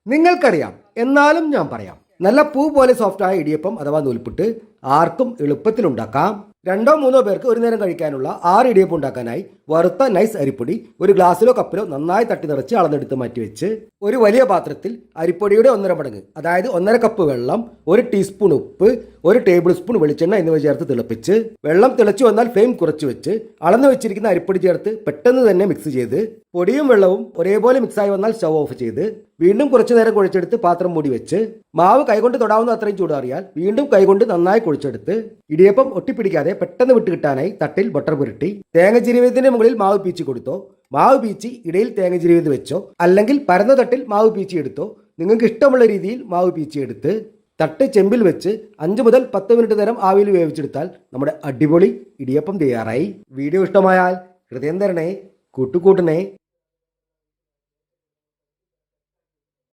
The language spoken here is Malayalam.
നിങ്ങൾക്കറിയാം, എന്നാലും ഞാൻ പറയാം. നല്ല പൂ പോലെ സോഫ്റ്റായ ഇടിയപ്പം അഥവാ നൂൽപുട്ട് ആർക്കും എളുപ്പത്തിൽ ഉണ്ടാക്കാം. 2-3 പേർക്ക് ഒരു നേരം കഴിക്കാനുള്ള 6 ഇടിയപ്പം ഉണ്ടാക്കാനായി വറുത്ത നൈസ് അരിപ്പൊടി ഒരു ഗ്ലാസ്സിലോ കപ്പിലോ നന്നായി തട്ടി നിറച്ച് അളന്നെടുത്ത് മാറ്റിവെച്ച് ഒരു വലിയ പാത്രത്തിൽ അരിപ്പൊടിയുടെ 1.5 മടങ്ങ്, അതായത് 1.5 കപ്പ് വെള്ളം, 1 ടീസ്പൂൺ ഉപ്പ്, 1 ടേബിൾ സ്പൂൺ വെളിച്ചെണ്ണ എന്നിവ ചേർത്ത് തിളപ്പിച്ച് വെള്ളം തിളച്ചു വന്നാൽ ഫ്ലെയിം കുറച്ച് വെച്ച് അളന്ന് വെച്ചിരിക്കുന്ന അരിപ്പൊടി ചേർത്ത് പെട്ടെന്ന് തന്നെ മിക്സ് ചെയ്ത് പൊടിയും വെള്ളവും ഒരേപോലെ മിക്സായി വന്നാൽ സ്റ്റവ് ഓഫ് ചെയ്ത് വീണ്ടും കുറച്ചു നേരം കുഴച്ചെടുത്ത് പാത്രം മൂടി വെച്ച് മാവ് കൈകൊണ്ട് തൊടാവുന്ന അത്രയും ചൂടാറിയാൽ വീണ്ടും കൈകൊണ്ട് നന്നായി കുഴിച്ചെടുത്ത് ഇടിയപ്പം ഒട്ടിപ്പിടിക്കാതെ പെട്ടെന്ന് വിട്ട് കിട്ടാനായി തട്ടിൽ ബട്ടർ പുരട്ടി തേങ്ങ ചിരവിയതിന്റെ മുകളിൽ മാവ് പീച്ചി കൊടുത്തോ, മാവ് പീച്ചി ഇടയിൽ തേങ്ങ ചിരവിയത് വെച്ചോ, അല്ലെങ്കിൽ പരന്ന തട്ടിൽ മാവ് പീച്ചി എടുത്തോ, നിങ്ങൾക്ക് ഇഷ്ടമുള്ള രീതിയിൽ മാവ് പീച്ചി എടുത്ത് തട്ട് ചെമ്പിൽ വെച്ച് 5 മുതൽ 10 മിനിറ്റ് നേരം ആവിയിൽ വേവിച്ചെടുത്താൽ നമ്മുടെ അടിപൊളി ഇടിയപ്പം തയ്യാറായി. വീഡിയോ ഇഷ്ടമായാൽ ഹൃദയം തരണേ, കൂട്ടുകൂട്ടണേ.